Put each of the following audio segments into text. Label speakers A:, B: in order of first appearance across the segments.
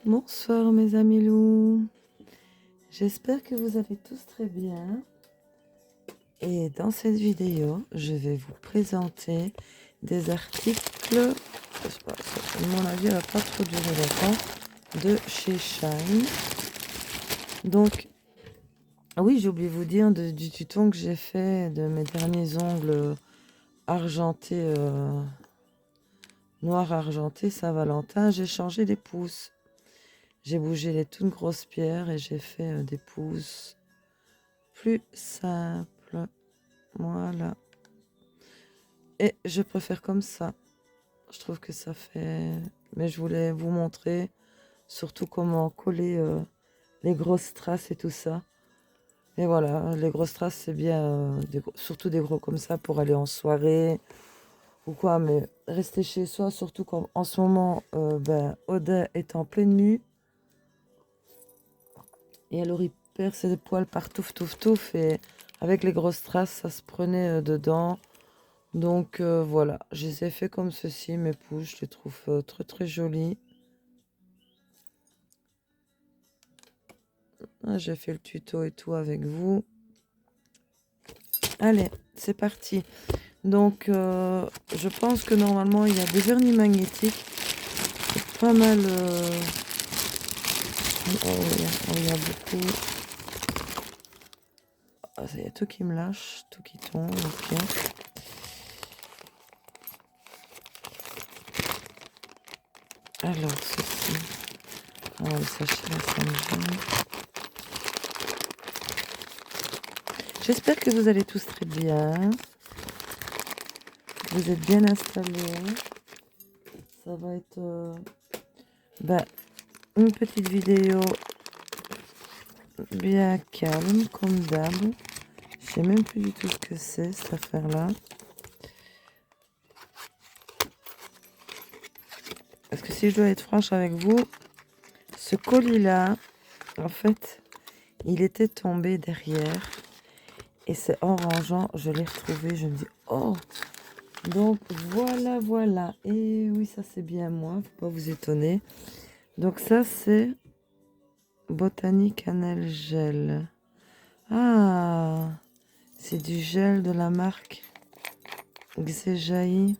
A: Bonsoir mes amis loups, j'espère que vous allez tous très bien et dans cette vidéo je vais vous présenter des articles, à mon avis elle va pas trop durer longtemps, de chez Shine. Donc oui, j'ai oublié de vous dire du tuto que j'ai fait de mes derniers ongles argentés, noir argenté Saint-Valentin. J'ai changé les pouces. J'ai bougé les toutes grosses pierres et j'ai fait des pouces plus simples. Voilà. Et je préfère comme ça. Je trouve que ça fait... Mais je voulais vous montrer surtout comment coller les grosses traces et tout ça. Et voilà, les grosses traces, c'est bien, surtout des gros comme ça pour aller en soirée ou quoi. Mais rester chez soi, surtout comme en ce moment, Aude est en pleine nue. Et elle aurait perd ses poils par touf. Et avec les grosses traces, ça se prenait dedans. Donc voilà, je les ai fait comme ceci, mes pouces. Je les trouve très jolis. Ah, j'ai fait le tuto et tout avec vous. Allez, c'est parti. Donc je pense que normalement il y a des vernis magnétiques. C'est pas mal. Oh, il y a beaucoup. Ah, il y a tout qui me lâche, tout qui tombe. Ok. Alors, ceci. Oh, le sachet là, ça me gêne. J'espère que vous allez tous très bien. Vous êtes bien installés. Ça va être une petite vidéo bien calme, comme d'hab. Je sais même plus du tout ce que c'est, cette affaire-là. Parce que si je dois être franche avec vous, ce colis-là, en fait, il était tombé derrière. Et c'est en rangeant, je l'ai retrouvé. Je me dis, oh! Donc, voilà. Et oui, ça, c'est bien moi. Faut pas vous étonner. Donc, ça, c'est Botanique Cannelle Gel. Ah! C'est du gel de la marque Xejaï.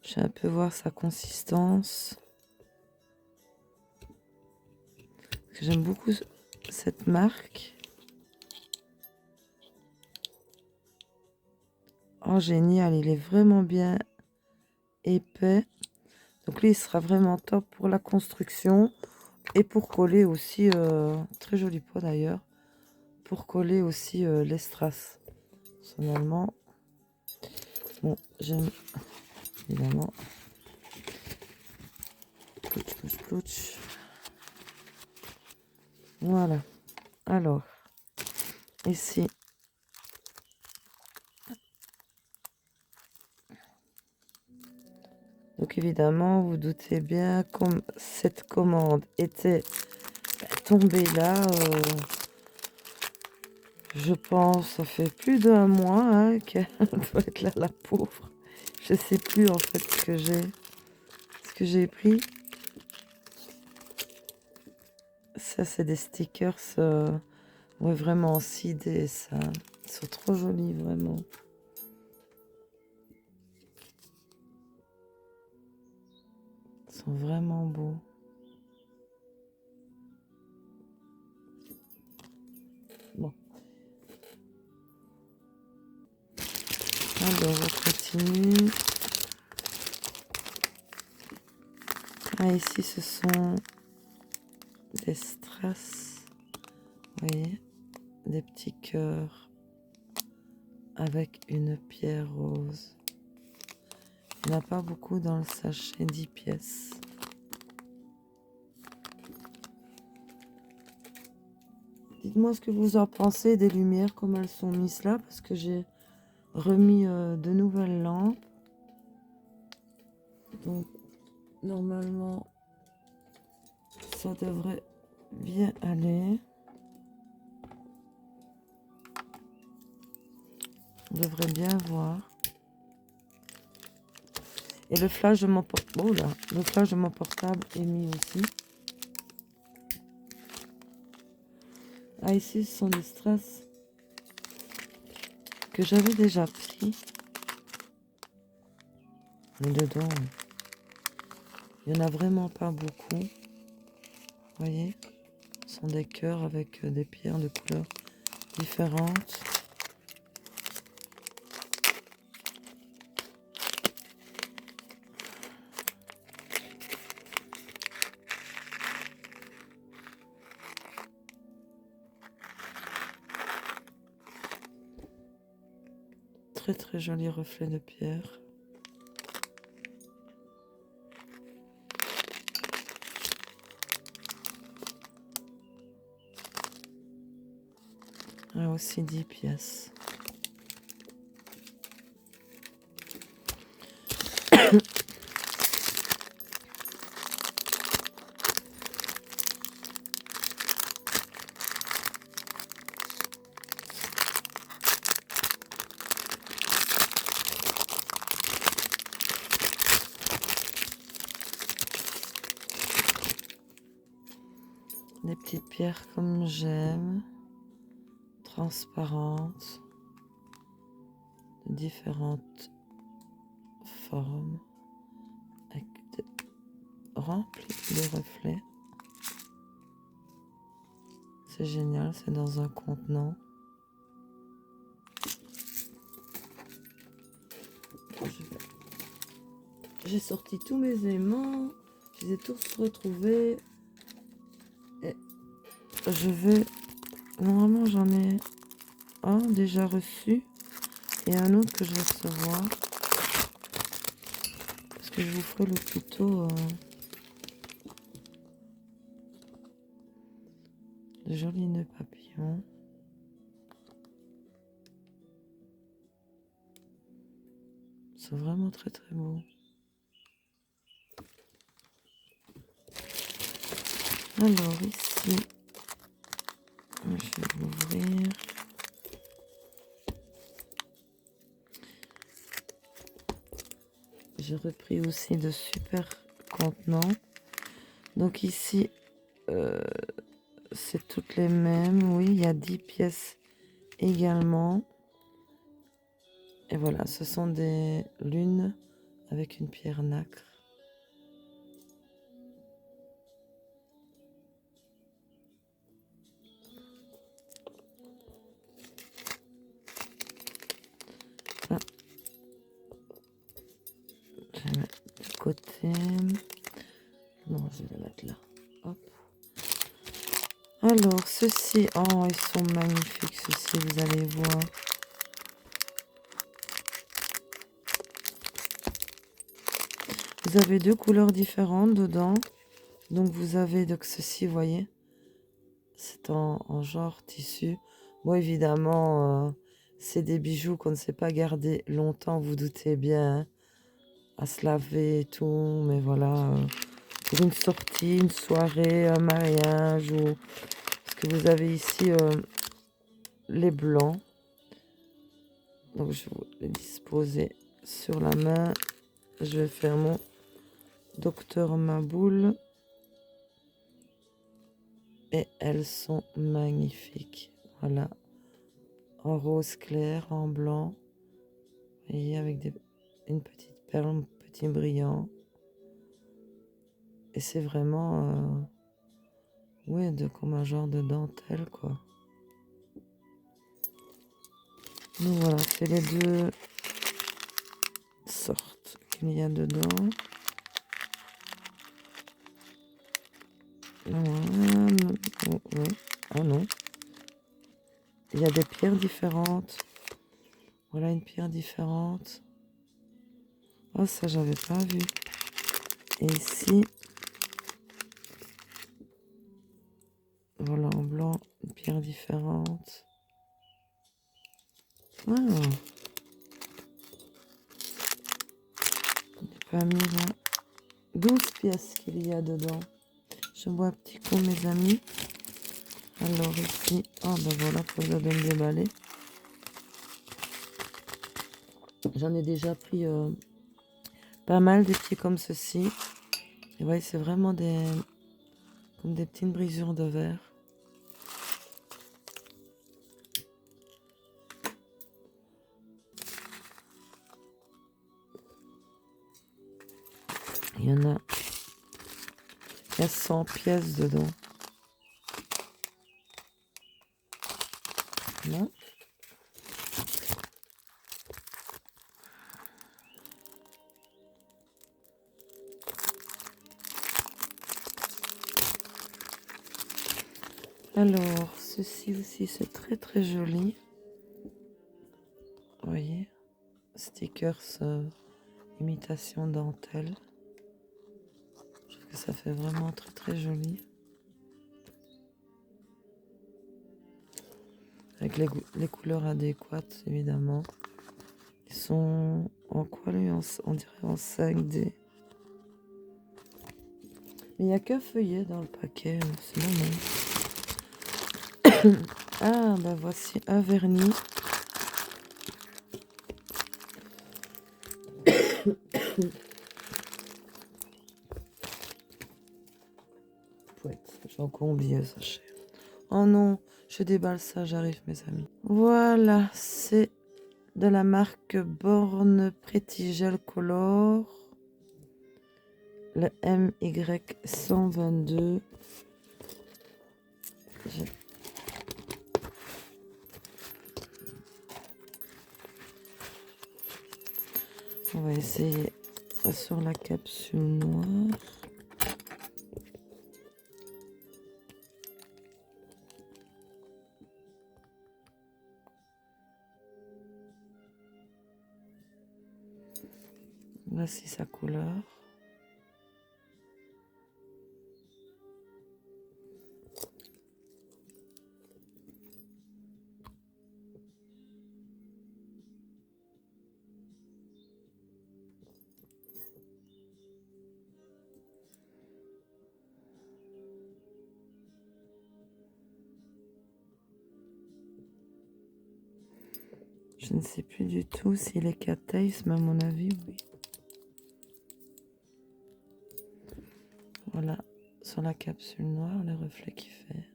A: Je vais un peu voir sa consistance. Parce que j'aime beaucoup cette marque. Oh, génial. Il est vraiment bien épais. Donc lui, il sera vraiment top pour la construction. Et pour coller aussi, très joli pot d'ailleurs, pour coller aussi les strass. Personnellement, bon, j'aime évidemment. Plouch. Voilà. Alors, ici. Donc évidemment, vous doutez bien, comme cette commande était tombée là, je pense, ça fait plus d'un mois hein, qu'elle doit être là, la pauvre. Je sais plus en fait ce que j'ai pris. Ça, c'est des stickers, ouais, vraiment en 6D, ça. Ils sont trop jolis, vraiment. Ils sont vraiment beaux. Bon. Alors, on continue. Ah, ici, ce sont des strass. Vous voyez, des petits cœurs avec une pierre rose. Il n'y en a pas beaucoup dans le sachet, 10 pièces. Dites-moi ce que vous en pensez des lumières, comme elles sont mises là, parce que j'ai remis de nouvelles lampes. Donc, normalement, ça devrait bien aller. On devrait bien voir. Et le flash de mon le flash de mon portable est mis aussi. Ah, ici, ce sont des strass que j'avais déjà pris. Mais dedans, il n'y en a vraiment pas beaucoup. Vous voyez, ce sont des cœurs avec des pierres de couleurs différentes. Très très joli reflet de pierre. Ah, aussi 10 pièces. Des petites pierres comme j'aime, transparentes, de différentes formes, remplies de reflets. C'est génial, c'est dans un contenant. J'ai sorti tous mes aimants, je les ai tous retrouvés. Et je vais... Normalement, j'en ai un déjà reçu et un autre que je vais recevoir. Parce que je vous ferai le tuto de jolis nœuds papillons. C'est vraiment très très beau. Alors ici, je vais l'ouvrir. J'ai repris aussi de super contenants. Donc ici, c'est toutes les mêmes. Oui, il y a 10 pièces également. Et voilà, ce sont des lunes avec une pierre nacre. Ah. Je vais mettre de côté. Non, je vais la mettre là. Hop. Alors, ceux-ci, oh, ils sont magnifiques, ceux-ci, vous allez voir. Vous avez deux couleurs différentes dedans. Donc, vous avez, donc ceci, vous voyez, c'est en genre tissu. Moi, évidemment, c'est des bijoux qu'on ne sait pas garder longtemps, vous doutez bien, hein, à se laver et tout. Mais voilà, pour une sortie, une soirée, un mariage, ou... Parce que vous avez ici les blancs. Donc, je vais vous les disposer sur la main. Je vais faire mon Docteur Maboule. Et elles sont magnifiques. Voilà. En rose clair, en blanc. Et avec une petite perle, un petit brillant. Et c'est vraiment... ouais, comme un genre de dentelle, quoi. Donc voilà, c'est les deux sortes qu'il y a dedans. Ah non. Il y a des pierres différentes. Voilà une pierre différente. Oh, ça, j'avais pas vu. Et ici, voilà en blanc, une pierre différente. Ah, pas mis là. 12 pièces qu'il y a dedans. Je bois un petit coup, mes amis. Alors ici, oh ben voilà, pour de me déballer. J'en ai déjà pris pas mal des petits comme ceci. Et vous voyez, c'est vraiment comme des petites brisures de verre. Il y en a 100 pièces dedans. Non. Alors, ceci aussi, c'est très très joli. Vous voyez, stickers imitation dentelle. Je trouve que ça fait vraiment très très joli. Avec les couleurs adéquates, évidemment. Ils sont en quoi lui? On dirait en 5D. Mais il n'y a qu'un feuillet dans le paquet, c'est dommage. Ah, bah voici un vernis. J'ai encore oublié un sachet. Oh non, je déballe ça, j'arrive mes amis. Voilà, c'est de la marque Born Pretty Gel Color. Le MY122. On va essayer sur la capsule noire. Voici sa couleur. Je ne sais plus du tout s'il est Cateis, mais à mon avis, oui. Voilà, sur la capsule noire, le reflet qu'il fait.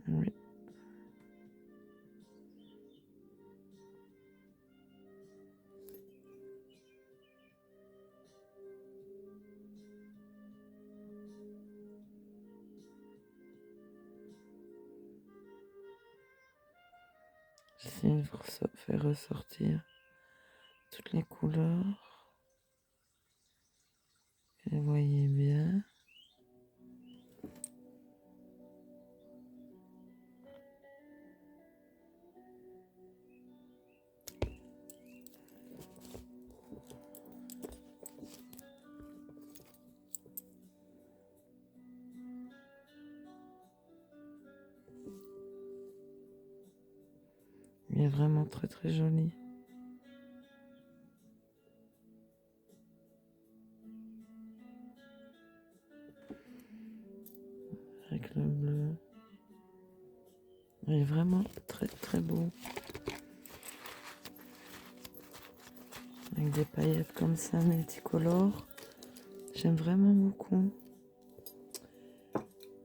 A: Oui. J'essaie de vous faire ressortir toutes les couleurs. Vous voyez bien. Il est vraiment très très joli. Avec le bleu. Il est vraiment très très beau. Avec des paillettes comme ça, multicolores. J'aime vraiment beaucoup.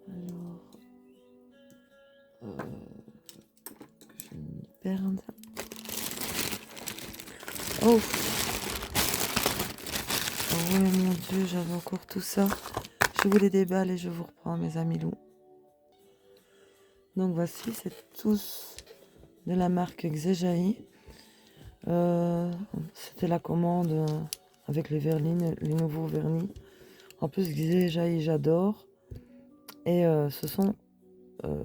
A: Alors, que je m'y perde. Oh! Oh ouais, mon Dieu, j'avais encore tout ça. Je vous les déballe et je vous reprends, mes amis loups. Donc voici, c'est tous de la marque Xejaï. C'était la commande avec les vernis, les nouveaux vernis. En plus, Xejaï, j'adore. Et ce sont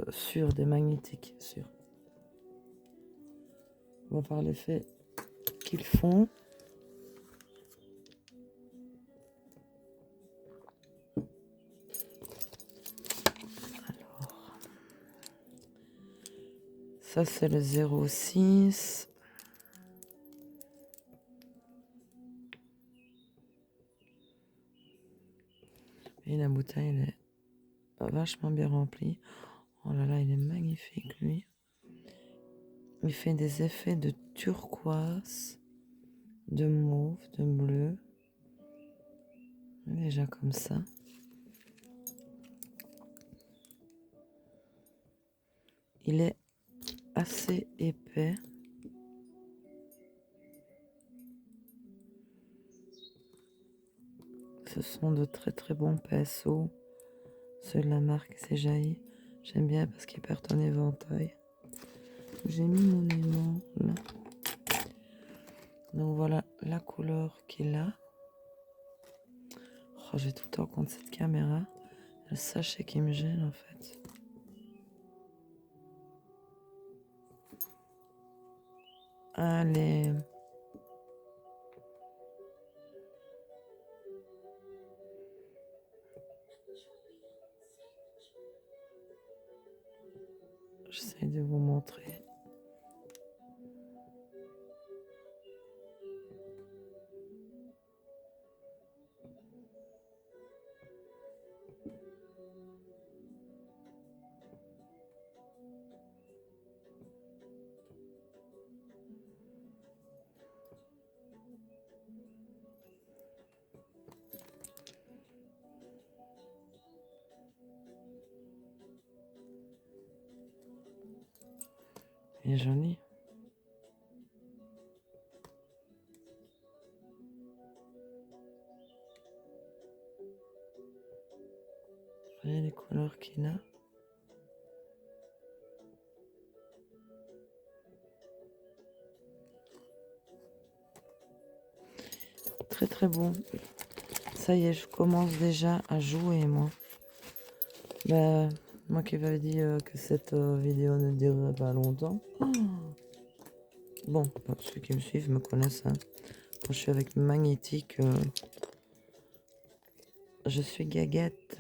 A: sur des magnétiques, sur. On va par l'effet qu'ils font. Alors, ça c'est le 06. Et la bouteille, elle est vachement bien rempli. Oh là là, il est magnifique, lui. Il fait des effets de turquoise, de mauve, de bleu. Déjà comme ça. Il est assez épais. Ce sont de très très bons pinceaux. Ceux de la marque CJI. J'aime bien parce qu'ils partent en éventail. J'ai mis mon aimant là. Donc voilà la couleur qu'il a. Oh, j'ai tout le temps contre cette caméra. Le sachet qui me gêne en fait. Allez. J'essaie de vous montrer. Il est joli. Vous voyez les couleurs qu'il a. Très très bon. Ça y est, je commence déjà à jouer moi. Bah, moi qui avais dit que cette vidéo ne durerait pas longtemps. Bon, ceux qui me suivent me connaissent. Hein. Quand je suis avec Magnétique, je suis gaguette.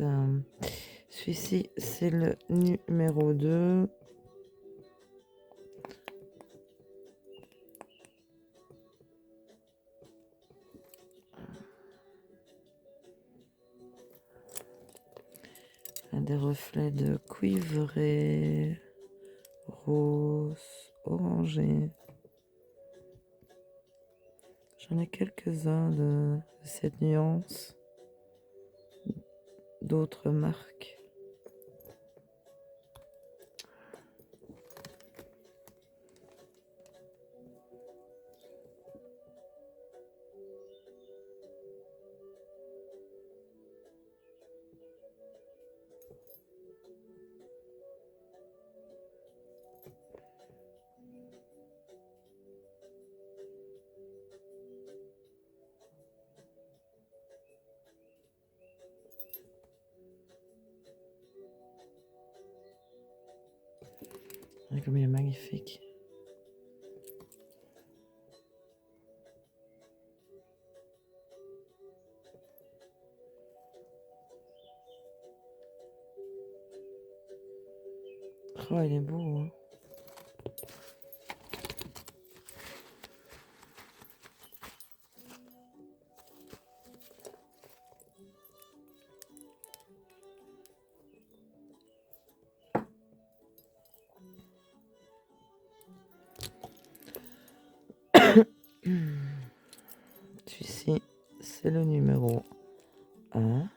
A: Celui-ci, c'est le numéro 2. Des reflets de cuivré, rose, orangé. J'en ai quelques-uns de cette nuance. D'autres marques. Regardez comme il est magnifique. Oh, il est beau, hein. Celui-ci, c'est le numéro 1.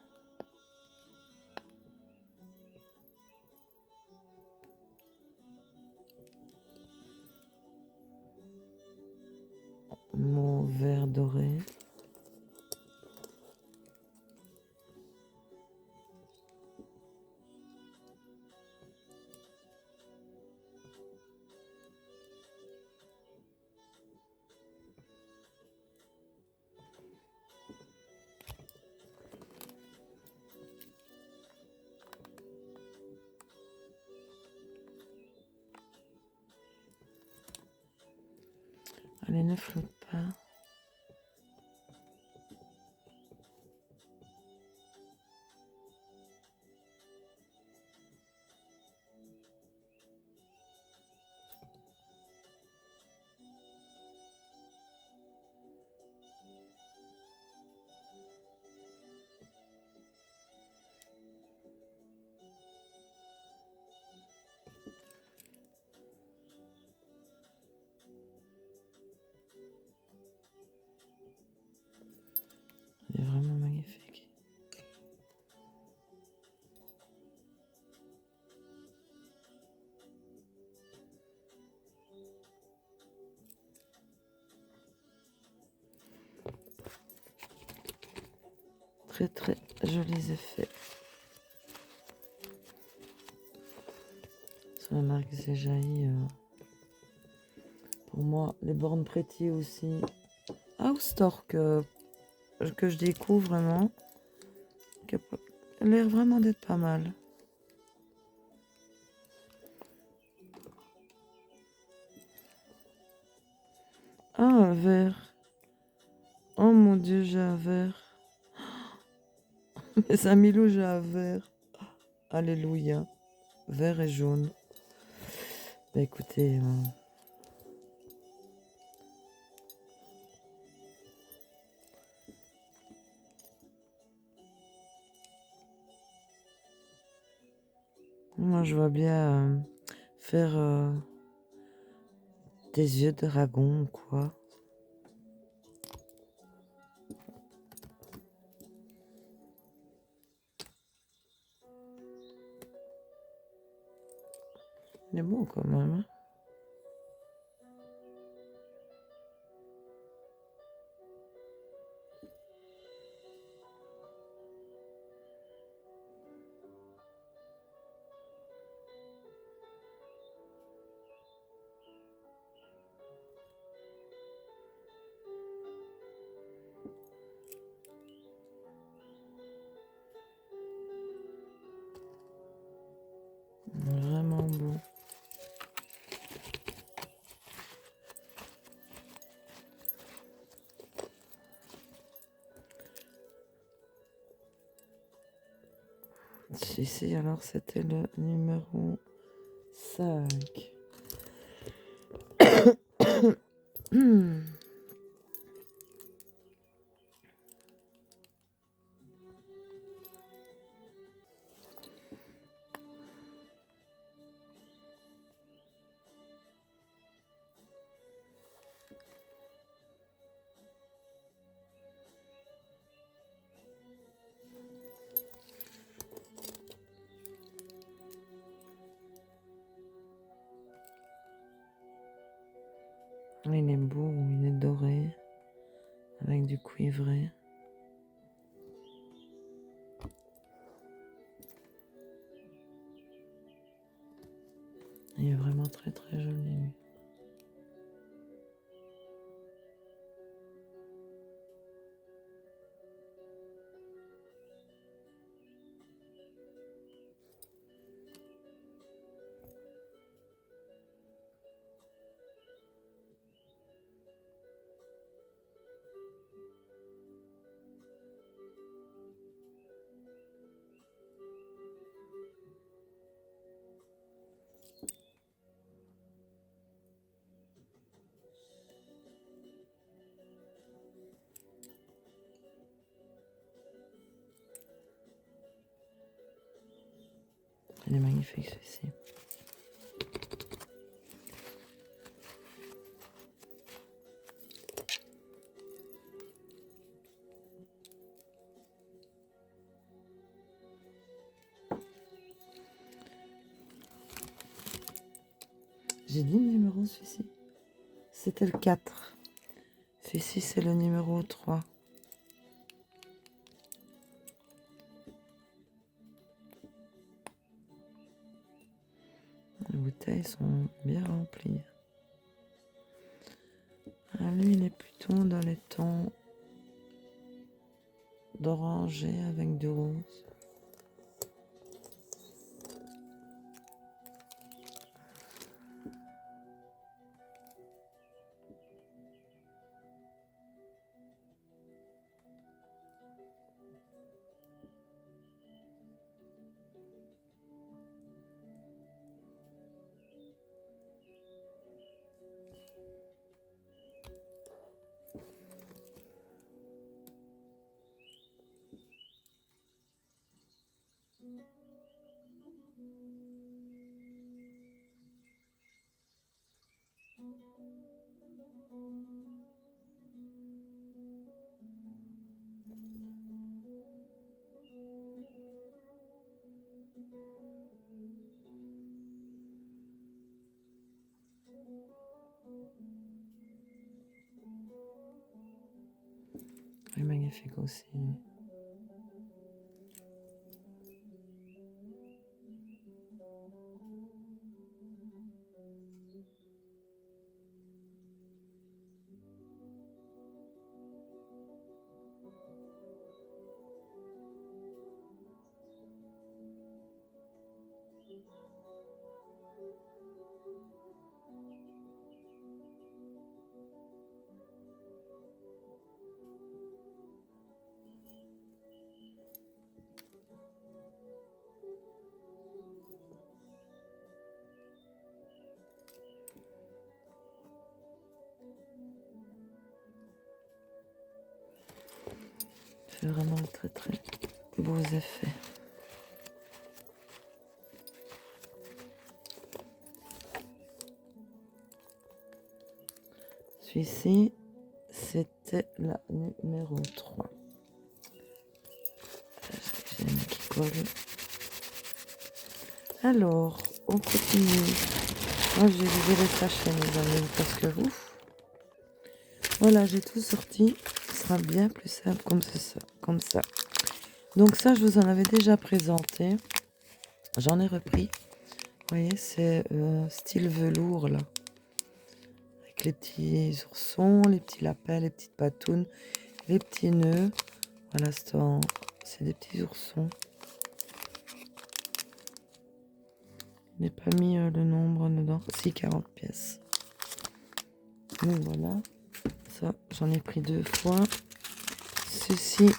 A: Mon vert doré. Allez, ne flotte pas. très très jolis effets. Sur la marque Zejaï. Pour moi, les Born Pretty aussi. House Store que je découvre vraiment. Qui a l'air vraiment d'être pas mal. Ah, un vert. Oh mon dieu, j'ai un vert. Mes amis loups, j'ai un vert. Alléluia. Vert et jaune. Bah écoutez... moi, je vois bien faire des yeux de dragon ou quoi. Il est beau quand même. Hein. Vraiment beau. Ici, alors, c'était le numéro 5. Il est beau, il est doré, avec du cuivré. Il est vraiment très très joli. Il est magnifique celui-ci. J'ai dit le numéro celui-ci. C'était le 4. Celui-ci c'est le numéro 3. Les bouteilles sont bien remplies. Ah, lui il est plutôt dans les tons d'oranger avec du rose. Il est magnifique aussi. fait vraiment de très très beaux effets. Celui-ci, c'était la numéro 3. J'aime qui colle. Alors, on continue. Moi, j'ai visé les sachets, mes amis, parce que ouf. Voilà, j'ai tout sorti. Ce sera bien plus simple comme ça. Donc ça, je vous en avais déjà présenté. J'en ai repris. Vous voyez, c'est style velours, là. Avec les petits oursons, les petits lapins, les petites patounes, les petits nœuds. Voilà, c'est des petits oursons. Je n'ai pas mis le nombre dedans. Si, 40 pièces. Donc voilà. Ça, j'en ai pris 2 fois. Ceci,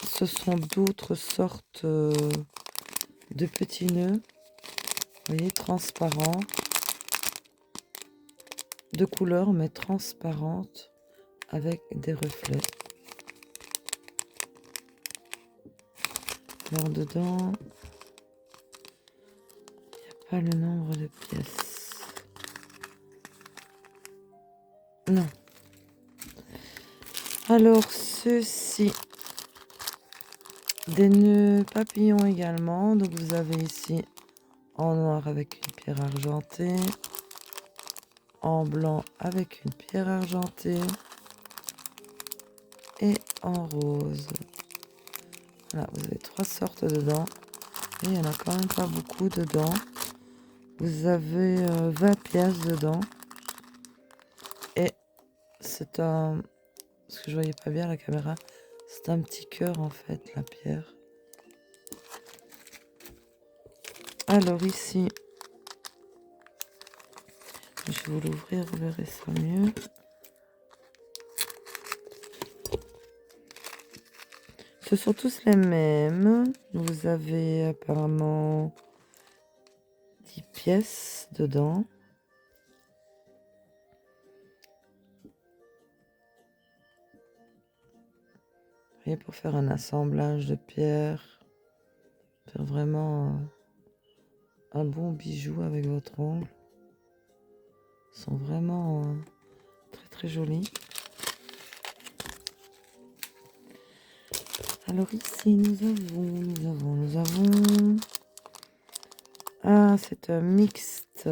A: ce sont d'autres sortes de petits nœuds. Vous voyez, transparents. De couleur, mais transparentes. Avec des reflets. Alors dedans, il n'y a pas le nombre de pièces. Non. Alors ceci, des nœuds papillons également. Donc vous avez ici en noir avec une pierre argentée, en blanc avec une pierre argentée et en rose. Voilà, vous avez 3 sortes dedans et il n'y en a quand même pas beaucoup dedans. Vous avez 20 pièces dedans et c'est un... Parce que je voyais pas bien la caméra. C'est un petit cœur en fait, la pierre. Alors ici, je vais vous l'ouvrir, vous verrez ça mieux. Ce sont tous les mêmes. Vous avez apparemment 10 pièces dedans. Vous voyez, pour faire un assemblage de pierres, faire vraiment un bon bijou avec votre ongle. Ils sont vraiment très très jolis. Alors ici, nous avons... Ah, c'est un mixte.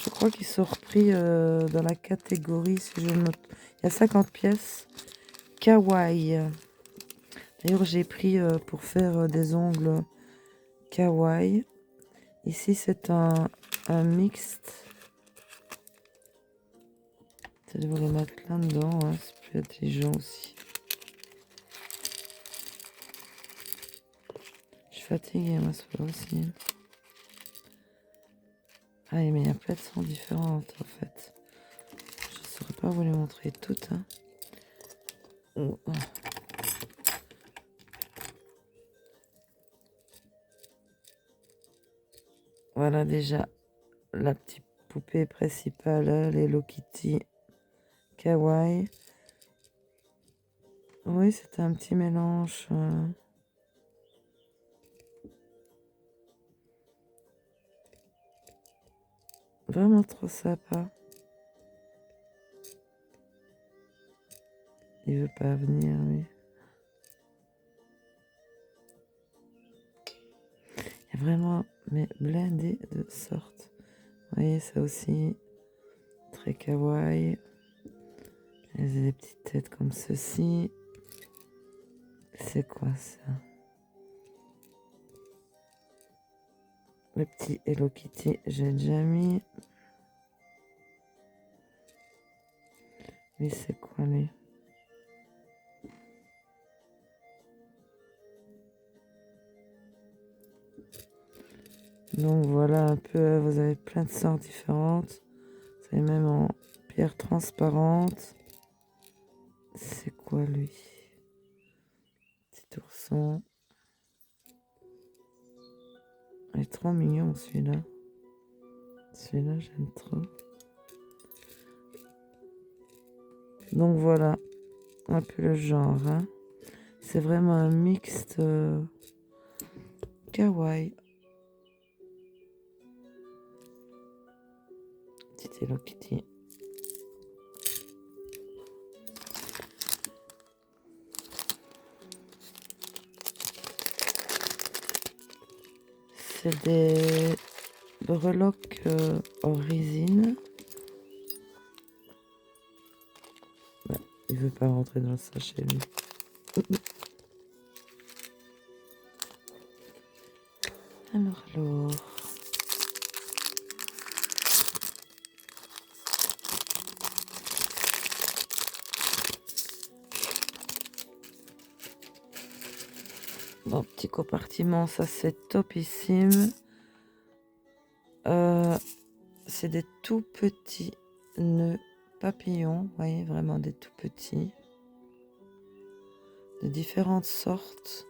A: Je crois qu'ils sont repris dans la catégorie, si je me... Il y a 50 pièces. Kawaii. D'ailleurs, j'ai pris pour faire des ongles kawaii. Ici, c'est un mixte. Je vais le mettre là-dedans, hein, c'est plus intelligent aussi. Je suis fatiguée, moi, ce fois aussi. Ah, mais il y a plein de sons différentes, en fait. Je ne saurais pas vous les montrer toutes. Hein. Oh. Voilà déjà la petite poupée principale, les Hello Kitty Kawaii. Oui, c'était un petit mélange. Vraiment trop sympa. Il veut pas venir, oui. Il y a vraiment, mais blindé de sortes. Vous voyez, ça aussi, très kawaii. Il y a des petites têtes comme ceci. C'est quoi ça? Le petit Hello Kitty, j'ai déjà mis. Mais c'est quoi lui? Donc voilà un peu, vous avez plein de sortes différentes. Vous avez même en pierre transparente. C'est quoi lui? Petit ourson. Il est trop mignon celui-là. Celui-là, j'aime trop. Donc voilà, un peu le genre. Hein. C'est vraiment un mixte kawaii. Petit Hello Kitty. C'est des breloques en résine. Ouais, il veut pas rentrer dans le sachet, lui. Alors. Bon, petit compartiment, ça c'est topissime. C'est des tout petits nœuds papillons, vous voyez, vraiment des tout petits. De différentes sortes.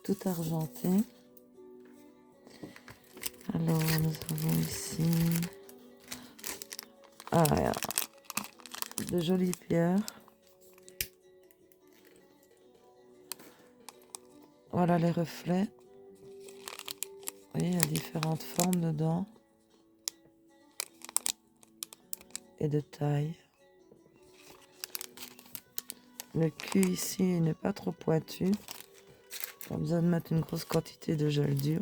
A: Tout argenté. Alors, nous avons ici de jolies pierres. Voilà les reflets. Vous voyez, il y a différentes formes dedans. Et de taille. Le cul ici n'est pas trop pointu. Pas besoin de mettre une grosse quantité de gel dur.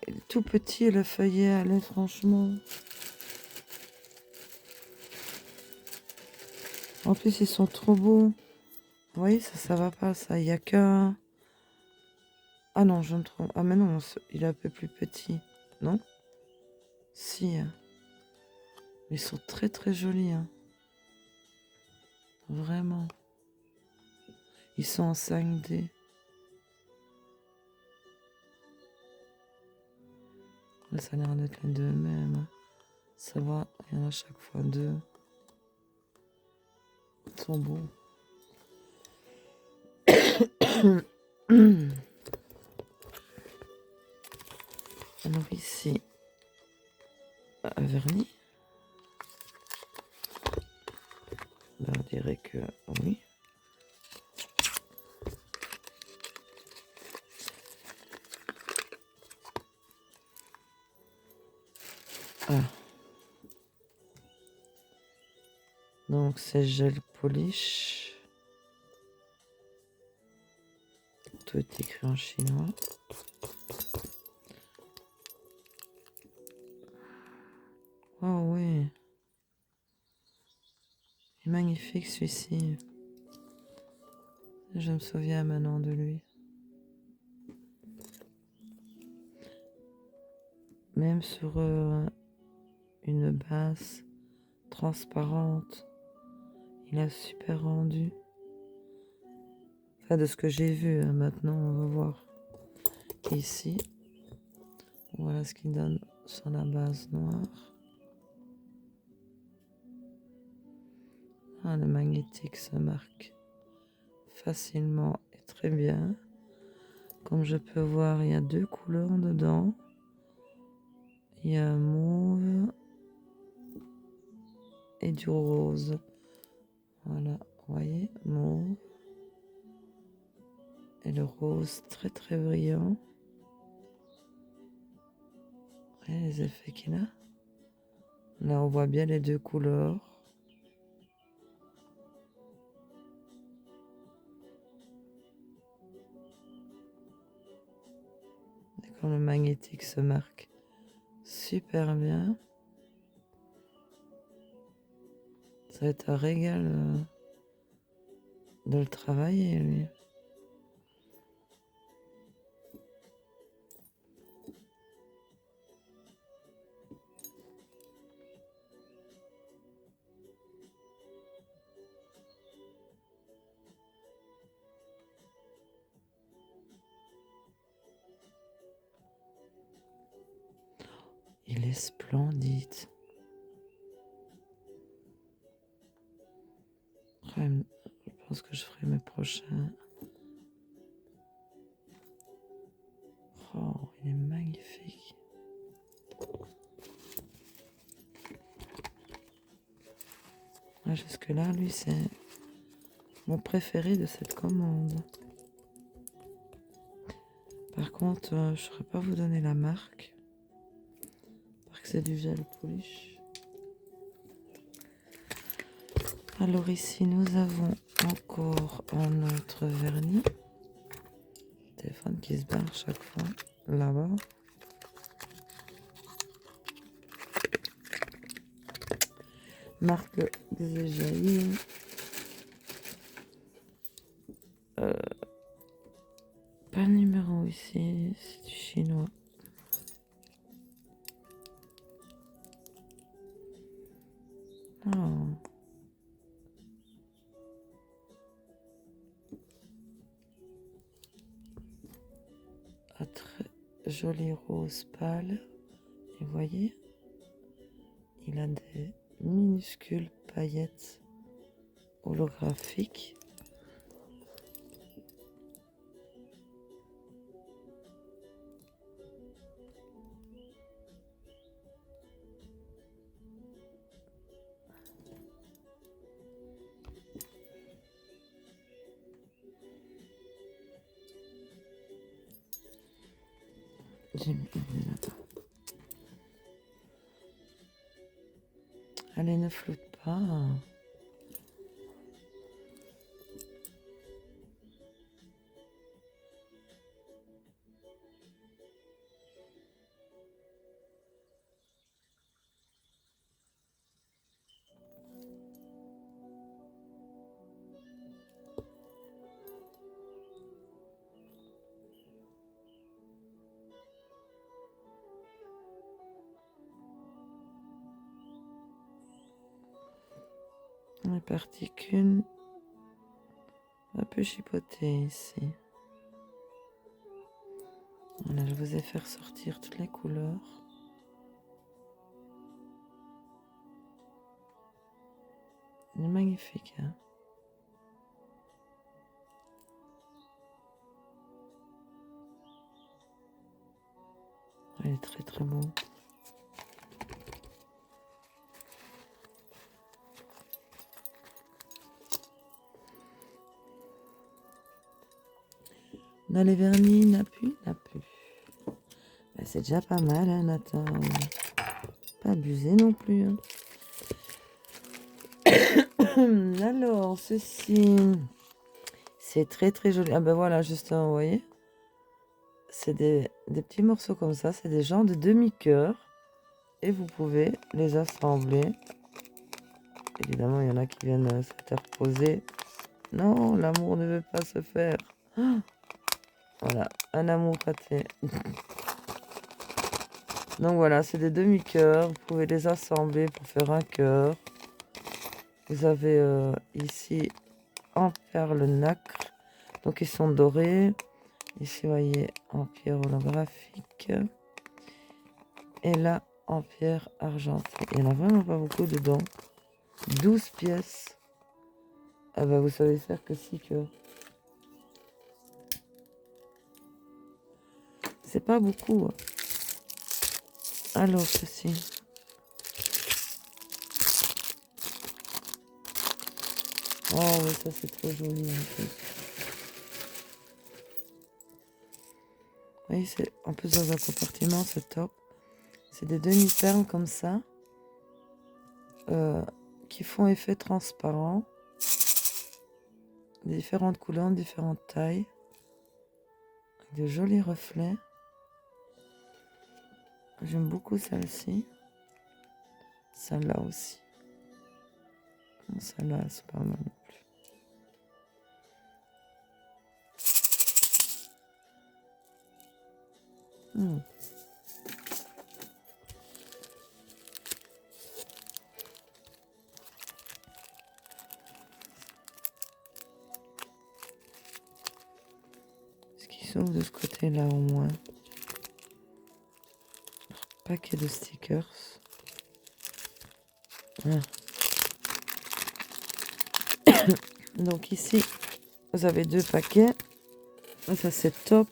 A: Il est tout petit le feuillet, allez, franchement. En plus, ils sont trop beaux. Vous voyez, ça va pas, ça. Il n'y a qu'un... Ah non, je me trompe. Ah mais non, il est un peu plus petit. Non? Si. Hein. Ils sont très très jolis. Hein. Vraiment. Ils sont en 5D. Là, ça a l'air d'être les deux mêmes. Hein. Ça va, il y en a chaque fois deux. Ils sont beaux. Alors ici, un vernis. Ben, on dirait que oui. Ah. Donc c'est gel polish. Tout est écrit en chinois. Oh oui. Il est magnifique celui-ci. Je me souviens maintenant de lui. Même sur une base transparente, il a super rendu. Enfin, de ce que j'ai vu, hein, maintenant, on va voir. Ici, voilà ce qu'il donne sur la base noire. Ah, le magnétique se marque facilement et très bien. Comme je peux voir, il y a deux couleurs dedans. Il y a un mauve et du rose. Voilà, vous voyez, mauve. Et le rose très très brillant. Vous voyez les effets qu'il a. Là, on voit bien les deux couleurs. Et quand le magnétique se marque super bien. Ça va être un régal de le travailler, lui. est splendide. Je pense que je ferai mes prochains. Oh, il est magnifique. Jusque-là, lui, c'est mon préféré de cette commande. Par contre, je ne saurais pas vous donner la marque. Parce que c'est du gel polish. Alors ici, nous avons encore un autre vernis. Téléphone qui se barre chaque fois. Là-bas. Marque Xejail. Pas le numéro ici, c'est du chinois. Oh. Un très joli rose pâle. Et vous voyez, il a des minuscules paillettes holographiques. Allez, ne floute pas. Les particules un peu chipotées ici. Voilà, je vous ai fait ressortir toutes les couleurs. Il est magnifique, hein? Il est très très beau. Dans les vernis, n'a plus. Ben, c'est déjà pas mal, hein, Nathan. Pas abusé non plus. Hein. Alors, ceci, c'est très très joli. Ah ben voilà, justement, vous voyez. C'est des petits morceaux comme ça. C'est des genres de demi-cœurs. Et vous pouvez les assembler. Évidemment, il y en a qui viennent s'interposer. Non, l'amour ne veut pas se faire. Voilà, un amour raté. Donc voilà, c'est des demi-cœurs. Vous pouvez les assembler pour faire un cœur. Vous avez ici en perles nacre. Donc ils sont dorés. Ici, vous voyez, en pierre holographique. Et là, en pierre argentée. Il n'y en a vraiment pas beaucoup dedans. 12 pièces. Ah bah vous savez faire que 6 cœurs. C'est pas beaucoup. Hein. Alors, ceci. Oh, oui, ça c'est trop joli en plus. Oui, c'est en plus dans un compartiment, c'est top. C'est des demi-perles comme ça. Qui font effet transparent. Différentes couleurs, différentes tailles. Avec de jolis reflets. J'aime beaucoup celle-ci. Celle-là aussi. Celle-là, c'est pas mal non plus. Ce qui s'ouvre de ce côté-là au moins. paquet de stickers. Voilà. Donc ici, vous avez 2 paquets. Ça, c'est top.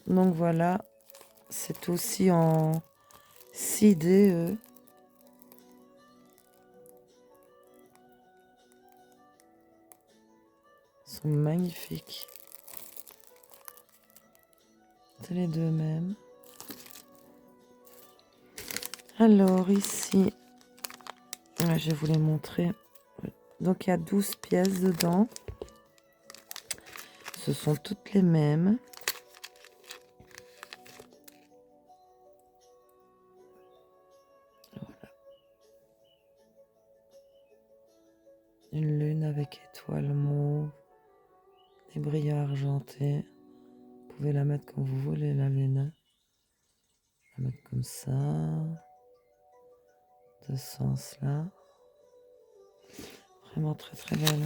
A: Donc voilà, c'est aussi en 6D. Ils sont magnifiques. C'est les 2 mêmes. Alors ici, je vais vous les montrer. Donc il y a 12 pièces dedans. Ce sont toutes les mêmes. Voilà. Une lune avec étoiles mauve, des brillants argentés. Vous pouvez la mettre comme vous voulez, la lune. La mettre comme ça, de ce sens-là. Vraiment très très belle.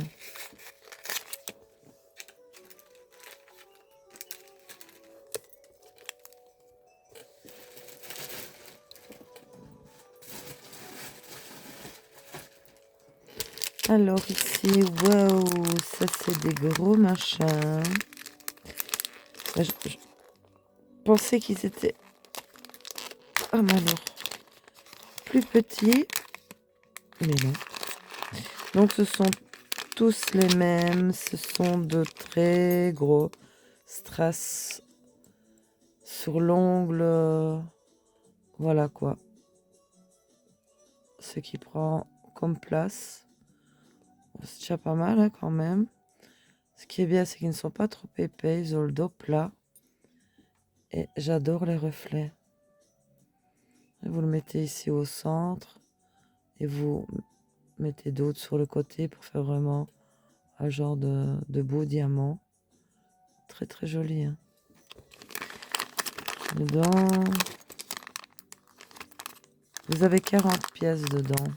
A: Alors ici, waouh, ça c'est des gros machins. Je pensais qu'ils étaient, ah malheur, plus petits, mais non. Donc ce sont tous les mêmes, ce sont de très gros strass sur l'ongle, voilà quoi. Ce qui prend comme place, c'est déjà pas mal hein, quand même. Ce qui est bien, c'est qu'ils ne sont pas trop épais, ils ont le dos plat. Et j'adore les reflets. Et vous le mettez ici au centre et vous mettez d'autres sur le côté pour faire vraiment un genre de beau diamant. Très très joli. Hein. Dedans, vous avez 40 pièces dedans.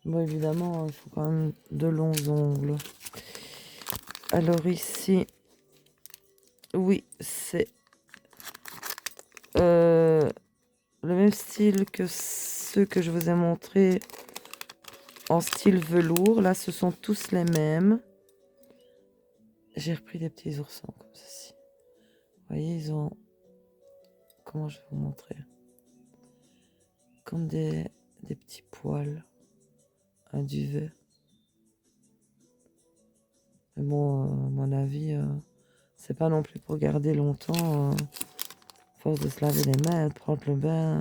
A: Bon, évidemment, il faut quand même de longs ongles. Alors ici, oui, c'est le même style que ceux que je vous ai montrés en style velours. Là, ce sont tous les mêmes. J'ai repris des petits oursons comme ceci. Vous voyez, ils ont... Comment je vais vous montrer? Comme des petits poils. Un duvet. Mais bon, à mon avis, c'est pas non plus pour garder longtemps. À force de se laver les mains, de prendre le bain.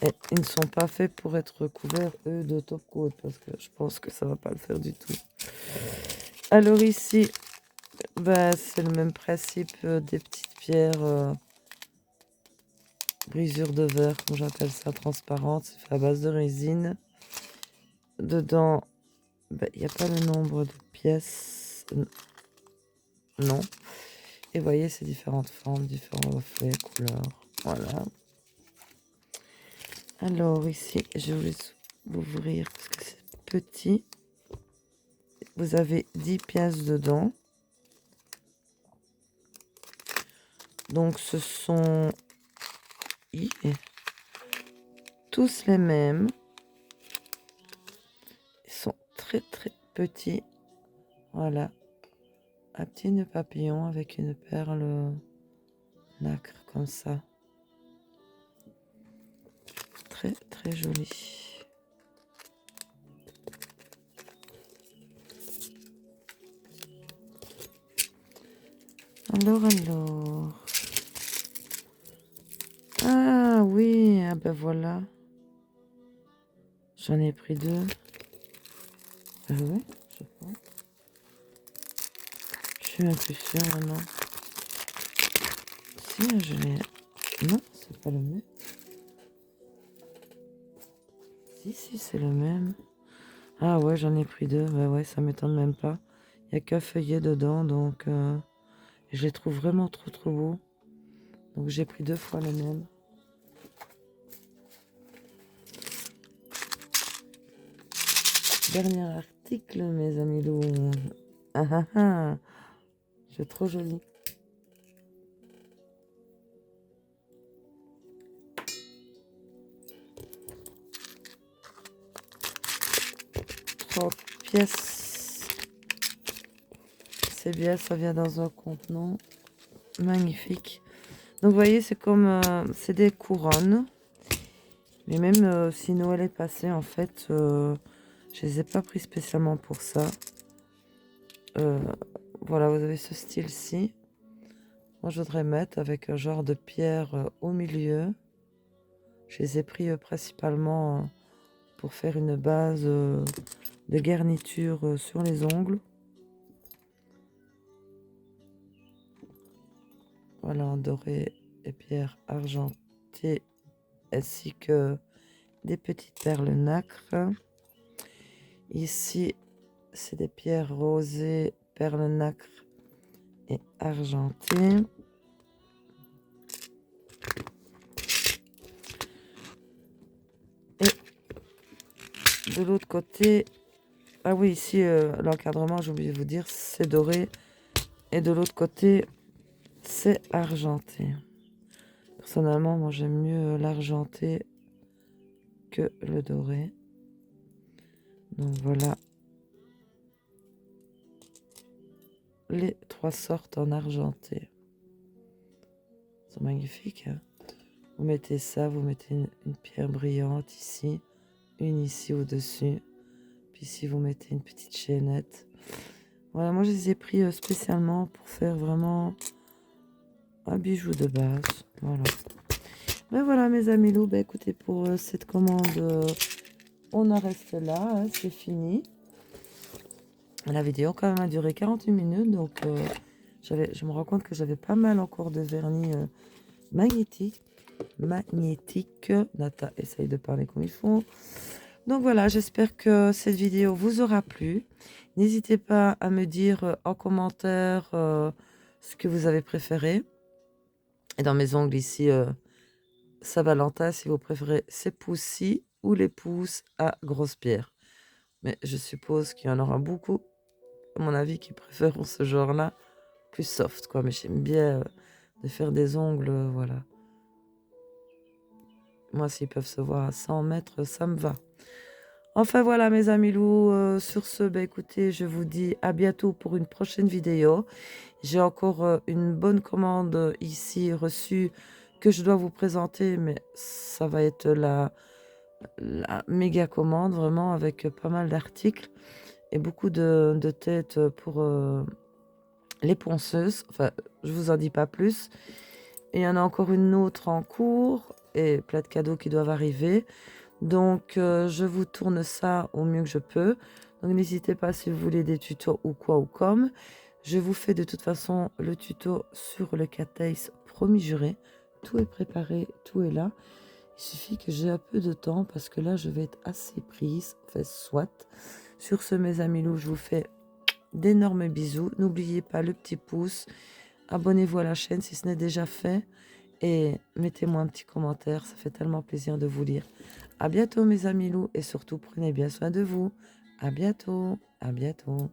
A: Et ils ne sont pas faits pour être recouverts, eux, de top coat. Parce que je pense que ça va pas le faire du tout. Alors ici, bah, c'est le même principe des petites pierres... brisure de verre, comme j'appelle ça, transparente. C'est fait à base de résine. Dedans, il n'y a pas le nombre de pièces. Non. Et vous voyez, c'est différentes formes, différents reflets, couleurs. Voilà. Alors ici, je vais l'ouvrir parce que c'est petit. Vous avez 10 pièces dedans. Donc ce sont tous les mêmes. Ils sont très très petits. Voilà. Un petit nœud papillon avec une perle nacre comme ça. Très très joli. Alors. Ah oui, ah ben voilà. J'en ai pris 2. Oui, je pense. Je suis un peu sûre maintenant. Si, je l'ai... Non, c'est pas le même. Si, c'est le même. Ah ouais, j'en ai pris 2. Bah ouais, ça m'étonne même pas. Il n'y a qu'un feuillet dedans, donc... je les trouve vraiment trop trop beaux. Donc j'ai pris 2 fois le même. Dernier article, mes amis loups. Ah ah ah. C'est trop joli. Trois pièces. C'est bien, ça vient dans un contenant. Magnifique. Donc vous voyez, c'est comme... c'est des couronnes. Mais même si Noël est passé, en fait, je les ai pas pris spécialement pour ça. Voilà, vous avez ce style-ci. Moi, je voudrais mettre avec un genre de pierre au milieu. Je les ai pris principalement pour faire une base de garniture sur les ongles. Voilà, en doré et pierres argentées, ainsi que des petites perles nacre. Ici, c'est des pierres rosées, perles nacre et argentées. Et de l'autre côté, ah oui, ici, l'encadrement, j'ai oublié de vous dire, c'est doré. Et de l'autre côté, c'est argenté. Personnellement, moi, j'aime mieux l'argenté que le doré. Donc voilà les trois sortes en argenté. C'est magnifique, hein? Vous mettez ça, vous mettez une pierre brillante ici, une ici au-dessus. Puis ici, vous mettez une petite chaînette. Voilà, moi, je les ai pris spécialement pour faire vraiment un bijou de base. Voilà. Ben voilà, mes amis loups, ben écoutez, pour cette commande, on en reste là, hein, c'est fini. La vidéo quand même a duré 48 minutes, donc je me rends compte que j'avais pas mal encore de vernis magnétique. Nata essaye de parler comme il faut. Donc voilà, j'espère que cette vidéo vous aura plu. N'hésitez pas à me dire en commentaire ce que vous avez préféré. Et dans mes ongles ici, Saint-Valentin, si vous préférez ces pouces-ci ou les pouces à grosse pierre. Mais je suppose qu'il y en aura beaucoup, à mon avis, qui préfèrent ce genre-là, plus soft, quoi. Mais j'aime bien de faire des ongles, voilà. Moi, s'ils peuvent se voir à 100 mètres, ça me va. Enfin, voilà, mes amis loups. Sur ce, bah, écoutez, je vous dis à bientôt pour une prochaine vidéo. J'ai encore une bonne commande ici reçue que je dois vous présenter, mais ça va être la méga commande, vraiment, avec pas mal d'articles et beaucoup de têtes pour les ponceuses. Enfin, je vous en dis pas plus. Et il y en a encore une autre en cours et plein de cadeaux qui doivent arriver. Donc, je vous tourne ça au mieux que je peux. Donc, n'hésitez pas si vous voulez des tutos ou quoi ou comme. Je vous fais de toute façon le tuto sur le Cateis, promis juré. Tout est préparé, tout est là. Il suffit que j'ai un peu de temps parce que là, je vais être assez prise. Enfin, soit. Sur ce, mes amis loups, je vous fais d'énormes bisous. N'oubliez pas le petit pouce. Abonnez-vous à la chaîne si ce n'est déjà fait. Et mettez-moi un petit commentaire. Ça fait tellement plaisir de vous lire. À bientôt, mes amis loups. Et surtout, prenez bien soin de vous. À bientôt. À bientôt.